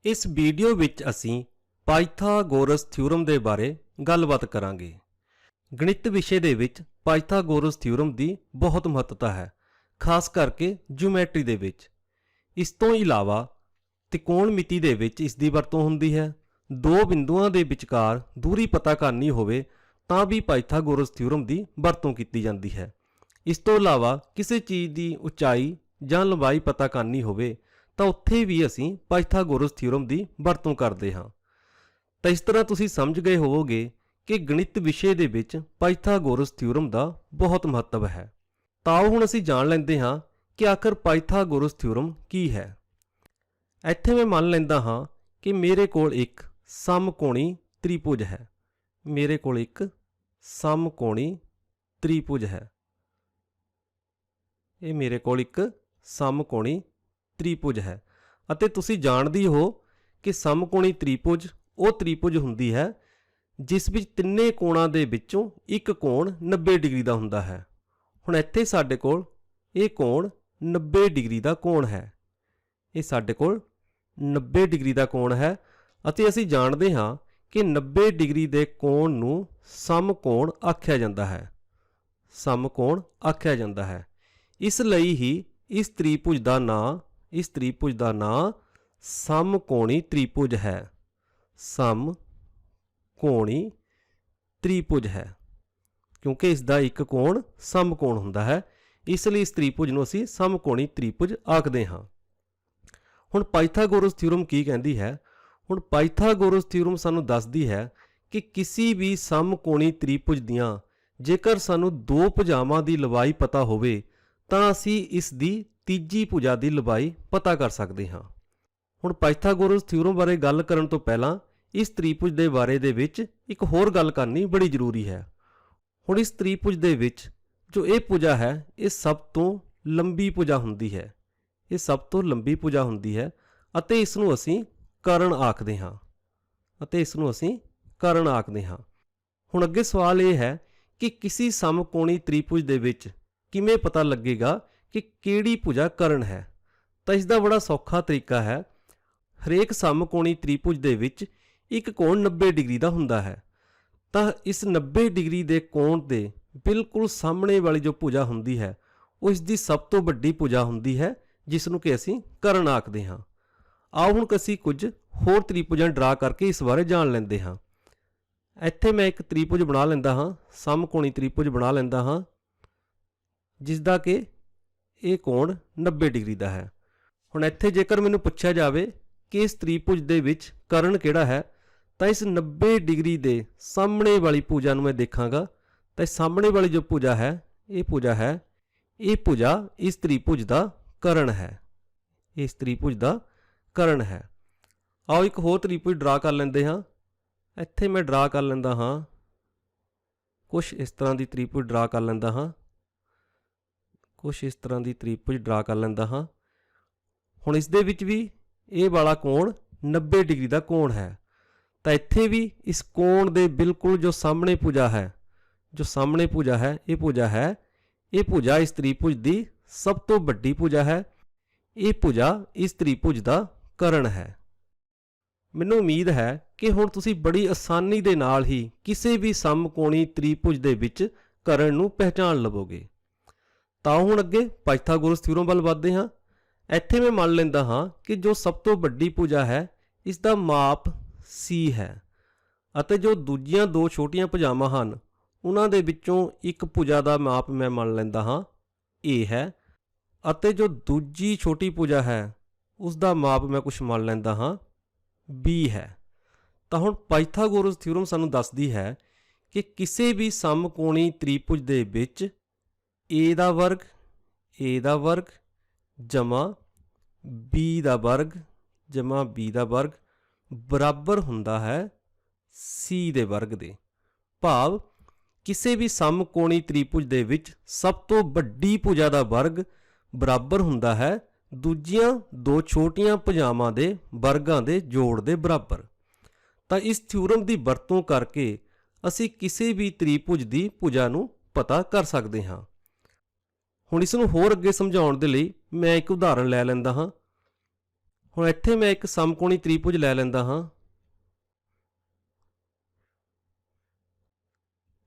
इस video which असीं Pythagoras theorem दे बारे गलबात करांगे। गणित विषय दे विच पाइथागोरस थ्योरम दी बहुत महत्ता है, खास करके ज्योमैट्री दे विच। इस तो इलावा त्रिकोणमिति दे विच इस दी वरतों हुंदी है। दो बिंदुआं दे विचकार दूरी पता करनी होवे तां भी पाइथागोरस थ्योरम दी वरतों कीती जांदी है। इस तो इलावा किसी चीज़ की उचाई जां लंबाई पता करनी होवे ਤਾਂ ਉੱਥੇ ਵੀ ਅਸੀਂ ਪਾਈਥਾਗੋਰਸ ਥਿਊਰਮ ਦੀ ਵਰਤੋਂ ਕਰਦੇ ਹਾਂ। ਤਾਂ ਇਸ ਤਰ੍ਹਾਂ ਤੁਸੀਂ ਸਮਝ ਗਏ ਹੋਵੋਗੇ ਕਿ ਗਣਿਤ ਵਿਸ਼ੇ ਦੇ ਵਿੱਚ ਪਾਈਥਾਗੋਰਸ ਥਿਊਰਮ ਦਾ ਬਹੁਤ ਮਹੱਤਵ ਹੈ। ਤਾਂ ਆਓ ਹੁਣ ਅਸੀਂ ਜਾਣ ਲੈਂਦੇ ਹਾਂ ਕਿ ਆਖਰ ਪਾਈਥਾਗੋਰਸ ਥਿਊਰਮ ਕੀ ਹੈ। ਇੱਥੇ ਮੈਂ ਮੰਨ ਲੈਂਦਾ ਹਾਂ ਕਿ ਮੇਰੇ ਕੋਲ ਇੱਕ ਸਮਕੋਣੀ ਤ੍ਰਿਭੁਜ ਹੈ। ਮੇਰੇ ਕੋਲ ਇੱਕ ਸਮਕੋਣੀ ਤ੍ਰਿਭੁਜ ਹੈ। ਇਹ ਮੇਰੇ ਕੋਲ ਇੱਕ ਸਮਕੋਣੀ त्रिभुज है ਅਤੇ ਤੁਸੀਂ ਜਾਣਦੇ ਹੋ ਕਿ ਸਮਕੋਣੀ ਤ੍ਰਿਭੁਜ ਉਹ ਤ੍ਰਿਭੁਜ ਹੁੰਦੀ ਹੈ ਜਿਸ ਵਿੱਚ ਤਿੰਨੇ ਕੋਣਾਂ ਦੇ ਵਿੱਚੋਂ ਇੱਕ ਕੋਣ 90 ਡਿਗਰੀ ਦਾ ਹੁੰਦਾ ਹੈ। ਹੁਣ ਇੱਥੇ ਸਾਡੇ ਕੋਲ ਇਹ ਕੋਣ 90 ਡਿਗਰੀ ਦਾ ਕੋਣ ਹੈ। ਇਹ ਸਾਡੇ ਕੋਲ 90 ਡਿਗਰੀ ਦਾ ਕੋਣ ਹੈ ਅਤੇ ਅਸੀਂ ਜਾਣਦੇ ਹਾਂ ਕਿ 90 ਡਿਗਰੀ ਦੇ ਕੋਣ ਨੂੰ ਸਮਕੋਣ ਆਖਿਆ ਜਾਂਦਾ ਹੈ। ਸਮਕੋਣ ਆਖਿਆ ਜਾਂਦਾ ਹੈ। ਇਸ ਲਈ ਹੀ ਇਸ ਤ੍ਰਿਭੁਜ ਦਾ ਨਾਂ इस त्रिभुज का नाम समकोणी त्रिभुज है। समकोणी त्रिभुज है क्योंकि इसका एक कोण समकोण हुंदा है, इसलिए इस त्रिभुज नूं असीं समकोणी त्रिभुज आखदे हां। हुण पाइथागोरस थ्योरम की कहंदी है? हुण पाइथागोरस थ्योरम सानूं दसदी है कि किसी भी समकोणी त्रिभुज दियां जेकर सानूं दो भुजावां दी लंबाई पता होवे तां असीं इस दी ਤੀਜੀ ਭੁਜਾ ਦੀ ਲੰਬਾਈ ਪਤਾ ਕਰ ਸਕਦੇ ਹਾਂ। ਹੁਣ ਪਾਈਥਾਗੋਰਸ ਥਿਊਰਮ ਬਾਰੇ ਗੱਲ ਕਰਨ ਤੋਂ ਪਹਿਲਾਂ ਇਸ ਤ੍ਰਿਭੁਜ ਦੇ ਬਾਰੇ ਦੇ ਵਿੱਚ ਇੱਕ ਹੋਰ ਗੱਲ ਕਰਨੀ ਬੜੀ ਜ਼ਰੂਰੀ ਹੈ। ਹੁਣ ਇਸ ਤ੍ਰਿਭੁਜ ਦੇ ਵਿੱਚ ਜੋ ਇਹ ਭੁਜਾ ਹੈ ਇਹ ਸਭ ਤੋਂ ਲੰਬੀ ਭੁਜਾ ਹੁੰਦੀ ਹੈ। ਇਹ ਸਭ ਤੋਂ ਲੰਬੀ ਭੁਜਾ ਹੁੰਦੀ ਹੈ ਅਤੇ ਇਸ ਨੂੰ ਅਸੀਂ ਕर्ण ਆਖਦੇ ਹਾਂ। ਹੁਣ ਅੱਗੇ ਸਵਾਲ ਇਹ ਹੈ ਕਿ ਕਿਸੇ ਸਮਕੋਣੀ ਤ੍ਰਿਭੁਜ ਦੇ ਵਿੱਚ ਕਿਵੇਂ ਪਤਾ ਲੱਗੇਗਾ कि किहड़ी भुजा कर्ण है? तो इसका बड़ा सौखा तरीका है। हरेक समकोणी त्रिभुज दे विच एक कोण 90 डिग्री का हुंदा है। तो इस 90 डिग्री के कोण के बिल्कुल सामने वाली जो भुजा हुंदी है वो इसकी सब तो वड्डी भुजा हुंदी है जिसनूं कि असीं कर्ण आखदे हां। आओ हुण असीं कुछ होर त्रिभुजां ड्रा करके इस बारे जाण लैंदे हां। इत्थे मैं एक त्रिभुज बना लैंदा हां, समकोणी त्रिभुज बना लैंदा हां जिसका कि ਇਹ ਕੋਣ 90 ਡਿਗਰੀ ਦਾ ਹੈ। ਹੁਣ ਇੱਥੇ ਜੇਕਰ ਮੈਨੂੰ ਪੁੱਛਿਆ ਜਾਵੇ ਕਿ ਇਸ ਤ੍ਰਿਭੁਜ ਦੇ ਵਿੱਚ ਕर्ण ਕਿਹੜਾ ਹੈ ਤਾਂ ਇਸ 90 ਡਿਗਰੀ ਦੇ ਸਾਹਮਣੇ ਵਾਲੀ ਭੁਜਾ ਨੂੰ ਮੈਂ ਦੇਖਾਂਗਾ ਤਾਂ ਇਸ ਸਾਹਮਣੇ ਵਾਲੀ ਜੋ ਭੁਜਾ ਹੈ ਇਹ ਭੁਜਾ ਇਸ ਤ੍ਰਿਭੁਜ ਦਾ ਕर्ण ਹੈ। ਇਸ ਤ੍ਰਿਭੁਜ ਦਾ ਕर्ण ਹੈ। ਆਓ ਇੱਕ ਹੋਰ ਤ੍ਰਿਭੁਜ ਡਰਾ ਕਰ ਲੈਂਦੇ ਹਾਂ। ਇੱਥੇ ਮੈਂ ਡਰਾ ਕਰ ਲੈਂਦਾ ਹਾਂ ਕੁਛ ਇਸ ਤਰ੍ਹਾਂ ਦੀ ਤ੍ਰਿਭੁਜ ਡਰਾ ਕਰ ਲੈਂਦਾ ਹਾਂ। कुछ इस तरह की त्रिभुज ड्रा कर लेंदा हाँ। हुण इस दे विच भी ये वाला कोण 90 डिग्री का कोण है। तो इत्थे भी इस कोण दे बिल्कुल जो सामने भुजा है ये भुजा इस त्रिभुज की सब तो वड्डी भुजा है। ये भुजा इस त्रिभुज का कर्ण है। मैनूं उम्मीद है कि हुण तुसीं बड़ी आसानी दे नाल ही किसी भी समकोणी त्रिभुज दे विच कर्ण नूं पहचान लवोगे। ਤਾਂ ਹੁਣ ਅੱਗੇ ਪਾਈਥਾਗੋਰਸ ਥਿਊਰਮ ਵੱਲ ਵਧਦੇ ਹਾਂ। ਇੱਥੇ ਮੈਂ ਮੰਨ ਲੈਂਦਾ ਹਾਂ ਕਿ ਜੋ ਸਭ ਤੋਂ ਵੱਡੀ ਭੁਜਾ ਹੈ ਇਸ ਦਾ ਮਾਪ C ਹੈ ਅਤੇ ਜੋ ਦੂਜੀਆਂ ਦੋ ਛੋਟੀਆਂ ਭੁਜਾਵਾਂ ਹਨ ਉਹਨਾਂ ਦੇ ਵਿੱਚੋਂ ਇੱਕ ਭੁਜਾ ਦਾ ਮਾਪ ਮੈਂ ਮੰਨ ਲੈਂਦਾ ਹਾਂ A ਹੈ ਅਤੇ ਜੋ ਦੂਜੀ ਛੋਟੀ ਭੁਜਾ ਹੈ ਉਸ ਦਾ ਮਾਪ ਮੈਂ ਕੁਝ ਮੰਨ ਲੈਂਦਾ ਹਾਂ B ਹੈ। ਤਾਂ ਹੁਣ ਪਾਈਥਾਗੋਰਸ ਥਿਊਰਮ ਸਾਨੂੰ ਦੱਸਦੀ ਹੈ ਕਿ ਕਿਸੇ ਵੀ ਸਮਕੋਣੀ ਤ੍ਰਿਭੁਜ ਦੇ ਵਿੱਚ ए ਦਾ ਵਰਗ ਜਮਾ B ਦਾ ਵਰਗ ਬਰਾਬਰ ਹੁੰਦਾ ਹੈ C ਦੇ ਵਰਗ ਦੇ। ਭਾਵ ਕਿਸੇ ਵੀ ਸਮਕੋਣੀ ਤ੍ਰਿਭੁਜ ਦੇ ਵਿੱਚ ਸਭ ਤੋਂ ਵੱਡੀ ਭੁਜਾ ਦਾ ਵਰਗ ਬਰਾਬਰ ਹੁੰਦਾ ਹੈ ਦੂਜੀਆਂ ਦੋ ਛੋਟੀਆਂ ਭੁਜਾਵਾਂ ਦੇ ਵਰਗਾਂ ਦੇ ਜੋੜ ਦੇ ਬਰਾਬਰ। ਤਾਂ ਇਸ ਥਿਊਰਮ ਦੀ ਵਰਤੋਂ ਕਰਕੇ ਅਸੀਂ ਕਿਸੇ ਵੀ ਤ੍ਰਿਭੁਜ ਦੀ ਭੁਜਾ ਨੂੰ ਪਤਾ ਕਰ ਸਕਦੇ ਹਾਂ। ਹੁਣ ਇਸ ਨੂੰ ਹੋਰ ਅੱਗੇ ਸਮਝਾਉਣ ਦੇ ਲਈ ਮੈਂ ਇੱਕ ਉਦਾਹਰਨ ਲੈ ਲੈਂਦਾ ਹਾਂ। ਹੁਣ ਇੱਥੇ ਮੈਂ ਇੱਕ ਸਮਕੋਣੀ ਤ੍ਰਿਭੁਜ ਲੈ ਲੈਂਦਾ ਹਾਂ।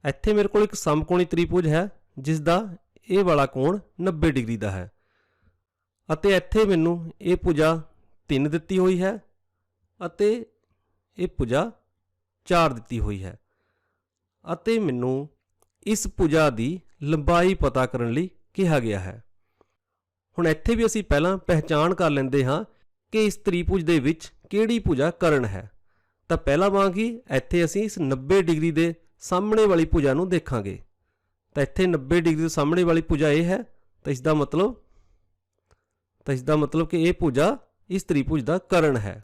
ਇੱਥੇ ਮੇਰੇ ਕੋਲ ਇੱਕ ਸਮਕੋਣੀ ਤ੍ਰਿਭੁਜ ਹੈ ਜਿਸ ਦਾ ਇਹ ਵਾਲਾ ਕੋਣ 90 ਡਿਗਰੀ ਦਾ ਹੈ ਅਤੇ ਇੱਥੇ ਮੈਨੂੰ ਇਹ ਭੁਜਾ 3 ਦਿੱਤੀ ਹੋਈ ਹੈ ਅਤੇ ਇਹ ਭੁਜਾ 4 ਦਿੱਤੀ ਹੋਈ ਹੈ ਅਤੇ ਮੈਨੂੰ ਇਸ ਭੁਜਾ ਦੀ ਲੰਬਾਈ ਪਤਾ ਕਰਨ ਲਈ ਕਿਹਾ ਗਿਆ ਹੈ। ਹੁਣ ਇੱਥੇ ਵੀ ਅਸੀਂ ਪਹਿਲਾਂ ਪਹਿਚਾਣ ਕਰ ਲੈਂਦੇ ਹਾਂ ਕਿ ਇਸ ਤ੍ਰਿਭੁਜ ਦੇ ਵਿੱਚ ਕਿਹੜੀ ਭੁਜਾ ਕर्ण ਹੈ। ਤਾਂ ਪਹਿਲਾਂ ਵਾਂਗ ਹੀ ਇੱਥੇ ਅਸੀਂ ਇਸ 90 ਡਿਗਰੀ ਦੇ ਸਾਹਮਣੇ ਵਾਲੀ ਭੁਜਾ ਨੂੰ ਦੇਖਾਂਗੇ। ਤਾਂ ਇੱਥੇ 90 ਡਿਗਰੀ ਦੇ ਸਾਹਮਣੇ ਵਾਲੀ ਭੁਜਾ ਇਹ ਹੈ। ਤਾਂ ਇਸ ਦਾ ਮਤਲਬ ਕਿ ਇਹ ਭੁਜਾ ਇਸ ਤ੍ਰਿਭੁਜ ਦਾ ਕर्ण ਹੈ।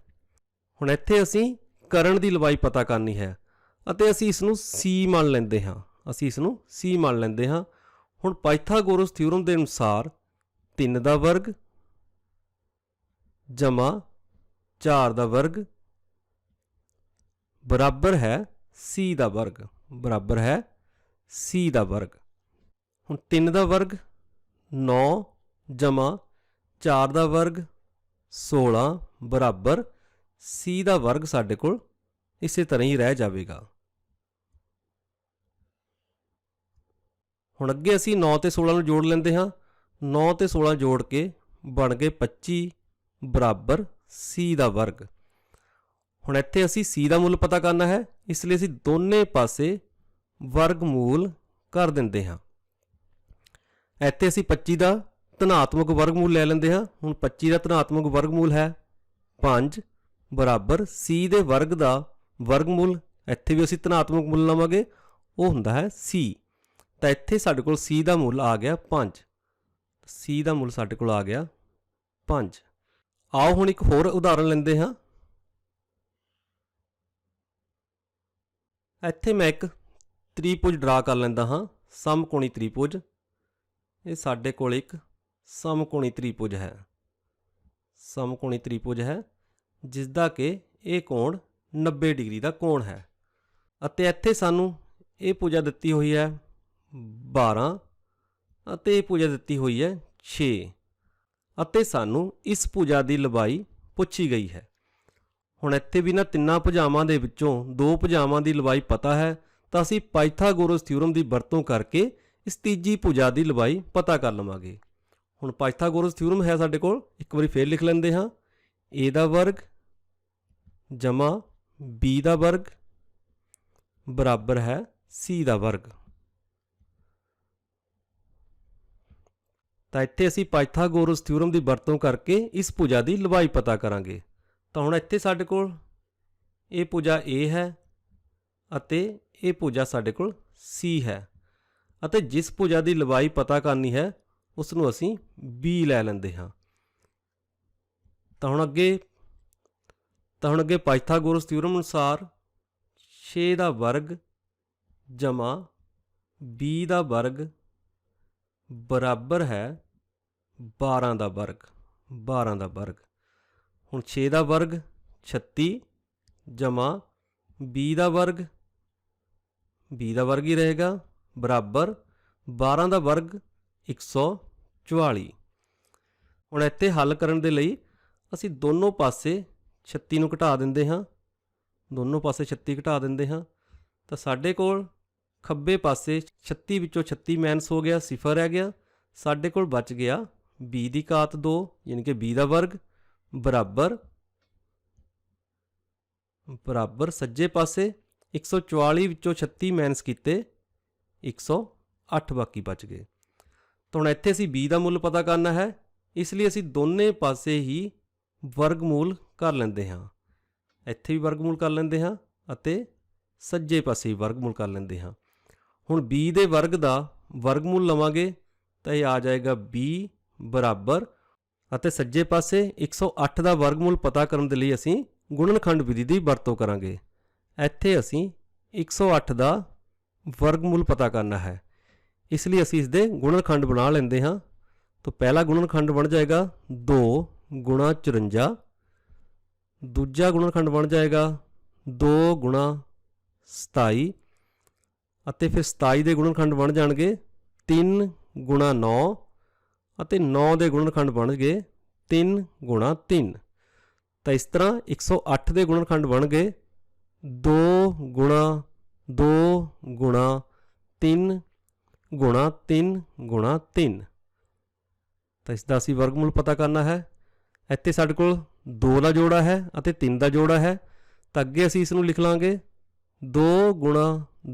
ਹੁਣ ਇੱਥੇ ਅਸੀਂ ਕर्ण ਦੀ ਲੰਬਾਈ ਪਤਾ ਕਰਨੀ ਹੈ ਅਤੇ ਅਸੀਂ ਇਸ ਨੂੰ C ਮੰਨ ਲੈਂਦੇ ਹਾਂ। ਹੁਣ ਪਾਇਥਾਗੋਰਸ ਥਿਊਰਮ ਦੇ ਅਨੁਸਾਰ 3 ਦਾ ਵਰਗ ਜਮਾ 4 ਦਾ ਵਰਗ ਬਰਾਬਰ ਹੈ C ਦਾ ਵਰਗ ਹੁਣ 3 ਦਾ ਵਰਗ 9 ਜਮਾ 4 ਦਾ ਵਰਗ 16 ਬਰਾਬਰ C ਦਾ ਵਰਗ ਸਾਡੇ ਕੋਲ ਇਸੇ ਤਰ੍ਹਾਂ ਹੀ ਰਹਿ ਜਾਵੇਗਾ। ਹੁਣ ਅੱਗੇ ਅਸੀਂ 9 ਤੇ 16 ਨੂੰ ਜੋੜ ਲੈਂਦੇ ਹਾਂ। 9 ਤੇ 16 ਜੋੜ ਕੇ ਬਣ ਗਏ 25 ਬਰਾਬਰ C ਦਾ ਵਰਗ। ਹੁਣ ਇੱਥੇ ਅਸੀਂ C ਦਾ ਮੁੱਲ ਪਤਾ ਕਰਨਾ ਹੈ, ਇਸ ਲਈ ਅਸੀਂ ਦੋਨੇ ਪਾਸੇ ਵਰਗਮੂਲ ਕਰ ਦਿੰਦੇ ਹਾਂ। ਇੱਥੇ ਅਸੀਂ 25 ਦਾ ਧਨਾਤਮਕ ਵਰਗਮੂਲ ਲੈ ਲੈਂਦੇ ਹਾਂ। ਹੁਣ 25 ਦਾ ਧਨਾਤਮਕ ਵਰਗਮੂਲ ਹੈ 5 ਬਰਾਬਰ C ਦੇ ਵਰਗ ਦਾ ਵਰਗਮੂਲ। ਇੱਥੇ ਵੀ ਅਸੀਂ ਧਨਾਤਮਕ ਮੁੱਲ ਲਵਾਂਗੇ, ਉਹ ਹੁੰਦਾ ਹੈ C। ਤਾਂ ਇੱਥੇ ਸਾਡੇ ਕੋਲ C ਦਾ ਮੁੱਲ ਆ ਗਿਆ 5। C ਦਾ ਮੁੱਲ ਸਾਡੇ ਕੋਲ ਆ ਗਿਆ 5। ਆਓ ਹੁਣ ਇੱਕ ਹੋਰ ਉਦਾਹਰਨ ਲੈਂਦੇ ਹਾਂ। ਇੱਥੇ ਮੈਂ ਇੱਕ ਤ੍ਰਿਭੁਜ ਡਰਾ ਕਰ ਲੈਂਦਾ ਹਾਂ, ਸਮਕੋਣੀ ਤ੍ਰਿਭੁਜ। ਇਹ ਸਾਡੇ ਕੋਲ ਇੱਕ ਸਮਕੋਣੀ ਤ੍ਰਿਭੁਜ ਹੈ ਜਿਸ ਦਾ ਕਿ ਇਹ ਕੋਣ 90 ਡਿਗਰੀ ਦਾ ਕੋਣ ਹੈ ਅਤੇ ਇੱਥੇ ਸਾਨੂੰ ਇਹ ਭੁਜਾ ਦਿੱਤੀ ਹੋਈ ਹੈ 12 ਅਤੇ ਇਹ ਭੁਜਾ ਦਿੱਤੀ ਹੋਈ ਹੈ 6 ਅਤੇ ਸਾਨੂੰ ਇਸ ਭੁਜਾ ਦੀ ਲੰਬਾਈ ਪੁੱਛੀ ਗਈ ਹੈ। ਹੁਣ ਇੱਥੇ ਵੀ ਨਾ ਤਿੰਨਾਂ ਭੁਜਾਵਾਂ ਦੇ ਵਿੱਚੋਂ 2 ਭੁਜਾਵਾਂ ਦੀ ਲੰਬਾਈ ਪਤਾ ਹੈ ਤਾਂ ਅਸੀਂ ਪਾਇਥਾਗੋਰਸ ਥਿਊਰਮ ਦੀ ਵਰਤੋਂ ਕਰਕੇ ਇਸ ਤੀਜੀ ਭੁਜਾ ਦੀ ਲੰਬਾਈ ਪਤਾ ਕਰ ਲਵਾਂਗੇ। ਹੁਣ ਪਾਇਥਾਗੋਰਸ ਥਿਊਰਮ ਹੈ ਸਾਡੇ ਕੋਲ, ਇੱਕ ਵਾਰੀ ਫੇਰ ਲਿਖ ਲੈਂਦੇ ਹਾਂ। A ਦਾ ਵਰਗ ਜਮਾ B ਦਾ ਵਰਗ ਬਰਾਬਰ ਹੈ C ਦਾ ਵਰਗ। ਤਾਂ ਇੱਥੇ ਅਸੀਂ ਪਾਇਥਾਗੋਰਸ ਥਿਊਰਮ ਦੀ ਵਰਤੋਂ ਕਰਕੇ ਇਸ ਭੁਜਾ ਦੀ ਲੰਬਾਈ ਪਤਾ ਕਰਾਂਗੇ। ਤਾਂ ਹੁਣ ਇੱਥੇ ਸਾਡੇ ਕੋਲ ਇਹ ਭੁਜਾ A ਹੈ ਅਤੇ ਇਹ ਭੁਜਾ ਸਾਡੇ ਕੋਲ C ਹੈ ਅਤੇ ਜਿਸ ਭੁਜਾ ਦੀ ਲੰਬਾਈ ਪਤਾ ਕਰਨੀ ਹੈ ਉਸ ਨੂੰ ਅਸੀਂ B ਲੈ ਲੈਂਦੇ ਹਾਂ। ਤਾਂ ਹੁਣ ਅੱਗੇ ਪਾਇਥਾਗੋਰਸ ਥਿਊਰਮ ਅਨੁਸਾਰ 6 ਦਾ ਵਰਗ ਜਮਾ B ਦਾ ਵਰਗ ਬਰਾਬਰ ਹੈ 12 ਦਾ ਵਰਗ। ਹੁਣ 6 ਦਾ ਵਰਗ 36 ਜਮਾ B ਦਾ ਵਰਗ ਹੀ ਰਹੇਗਾ ਬਰਾਬਰ 12 ਦਾ ਵਰਗ 144। ਹੁਣ ਇੱਥੇ ਹੱਲ ਕਰਨ ਦੇ ਲਈ ਅਸੀਂ ਦੋਨੋਂ ਪਾਸੇ 36 ਨੂੰ ਘਟਾ ਦਿੰਦੇ ਹਾਂ। ਤਾਂ ਸਾਡੇ ਕੋਲ ਖੱਬੇ ਪਾਸੇ 36 ਵਿੱਚੋਂ 36 ਮਾਈਨਸ ਹੋ ਗਿਆ, 0 ਰਹਿ ਗਿਆ। ਸਾਡੇ ਕੋਲ ਬਚ ਗਿਆ B ਦੀ ਘਾਤ 2 ਯਾਨੀ ਕਿ B ਦਾ ਵਰਗ ਬਰਾਬਰ ਸੱਜੇ ਪਾਸੇ 144 ਵਿੱਚੋਂ 36 ਮਾਈਨਸ ਕੀਤੇ 108 ਬਾਕੀ ਬਚ ਗਏ। ਤਾਂ ਹੁਣ ਇੱਥੇ ਅਸੀਂ B ਦਾ ਮੁੱਲ ਪਤਾ ਕਰਨਾ ਹੈ, ਇਸ ਲਈ ਅਸੀਂ ਦੋਨੇ ਪਾਸੇ ਹੀ ਵਰਗਮੂਲ ਕਰ ਲੈਂਦੇ ਹਾਂ। ਇੱਥੇ ਵੀ ਵਰਗਮੂਲ ਕਰ ਲੈਂਦੇ ਹਾਂ ਅਤੇ ਸੱਜੇ ਪਾਸੇ ਹੀ ਵਰਗਮੂਲ ਕਰ ਲੈਂਦੇ ਹਾਂ। ਹੁਣ B ਦੇ ਵਰਗ ਦਾ ਵਰਗਮੂਲ ਲਵਾਂਗੇ ਤਾਂ ਇਹ ਆ ਜਾਏਗਾ B ਬਰਾਬਰ ਅਤੇ ਸੱਜੇ ਪਾਸੇ 108 ਦਾ ਵਰਗਮੂਲ ਪਤਾ ਕਰਨ ਦੇ ਲਈ ਅਸੀਂ ਗੁਣਨਖੰਡ ਵਿਧੀ ਦੀ ਵਰਤੋਂ ਕਰਾਂਗੇ। ਇੱਥੇ ਅਸੀਂ 108 ਦਾ ਵਰਗਮੂਲ ਪਤਾ ਕਰਨਾ ਹੈ, ਇਸ ਲਈ ਅਸੀਂ ਇਸ ਦੇ ਗੁਣਨਖੰਡ ਬਣਾ ਲੈਂਦੇ ਹਾਂ। ਤਾਂ ਪਹਿਲਾ ਗੁਣਨਖੰਡ ਬਣ ਜਾਏਗਾ 2 ਗੁਣਾ 54, ਦੂਜਾ ਗੁਣਨਖੰਡ ਬਣ ਜਾਏਗਾ 2 ਗੁਣਾ 27 ਅਤੇ ਫਿਰ 27 ਦੇ ਗੁਣਨਖੰਡ ਬਣ ਜਾਣਗੇ 3 ਗੁਣਾ 9 ਅਤੇ 9 ਦੇ ਗੁਣਨਖੰਡ ਬਣ ਗਏ 3 ਗੁਣਾ 3। ਤਾਂ ਇਸ ਤਰ੍ਹਾਂ 108 ਦੇ ਗੁਣਨਖੰਡ ਬਣ ਗਏ 2 ਗੁਣਾ 2 ਗੁਣਾ 3 ਗੁਣਾ 3 ਗੁਣਾ 3। ਤਾਂ ਇਸ ਦਾ ਅਸੀਂ ਵਰਗਮੂਲ ਪਤਾ ਕਰਨਾ ਹੈ। ਇੱਥੇ ਸਾਡੇ ਕੋਲ 2 ਦਾ ਜੋੜਾ ਹੈ ਅਤੇ 3 ਦਾ ਜੋੜਾ ਹੈ, ਤਾਂ ਅੱਗੇ ਅਸੀਂ ਇਸ ਨੂੰ ਲਿਖ ਲਾਂਗੇ 2 ਗੁਣਾ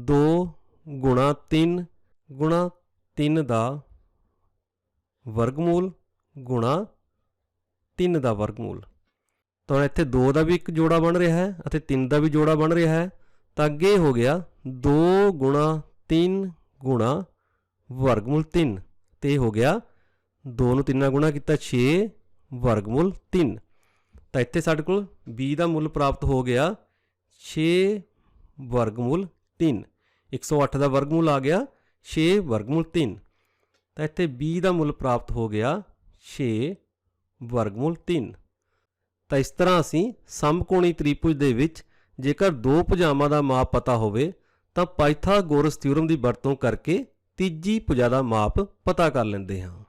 2 ਗੁਣਾ 3 ਗੁਣਾ 3 ਦਾ ਵਰਗਮੂਲ ਗੁਣਾ 3 ਦਾ ਵਰਗਮੂਲ। ਤਾਂ ਇੱਥੇ 2 ਦਾ ਵੀ ਇੱਕ ਜੋੜਾ ਬਣ ਰਿਹਾ ਹੈ ਅਤੇ 3 ਦਾ ਵੀ ਜੋੜਾ ਬਣ ਰਿਹਾ ਹੈ, ਤਾਂ ਅੱਗੇ ਹੋ ਗਿਆ 2 ਗੁਣਾ 3 ਗੁਣਾ ਵਰਗਮੂਲ 3, ਤੇ ਹੋ ਗਿਆ 2 ਨੂੰ 3 ਨਾਲ ਗੁਣਾ ਕੀਤਾ 6 ਵਰਗਮੂਲ 3। ਤਾਂ ਇੱਥੇ ਸਾਡੇ ਕੋਲ b ਦਾ ਮੁੱਲ ਪ੍ਰਾਪਤ ਹੋ ਗਿਆ 6 ਵਰਗਮੂਲ 3। 108 ਦਾ ਵਰਗਮੂਲ ਆ ਗਿਆ 6 ਵਰਗਮੂਲ 3, ਤਾਂ ਇੱਥੇ b ਦਾ ਮੁੱਲ ਪ੍ਰਾਪਤ ਹੋ ਗਿਆ 6 ਵਰਗਮੂਲ 3। ਤਾਂ ਇਸ ਤਰ੍ਹਾਂ ਅਸੀਂ ਸਮਕੋਣੀ ਤ੍ਰਿਭੁਜ ਦੇ ਵਿੱਚ ਜੇਕਰ ਦੋ ਭੁਜਾਵਾਂ ਦਾ ਮਾਪ ਪਤਾ ਹੋਵੇ ਤਾਂ ਪਾਇਥਾਗੋਰਸ ਥਿਊਰਮ ਦੀ ਵਰਤੋਂ ਕਰਕੇ ਤੀਜੀ ਭੁਜਾ ਦਾ ਮਾਪ ਪਤਾ ਕਰ ਲੈਂਦੇ ਹਾਂ।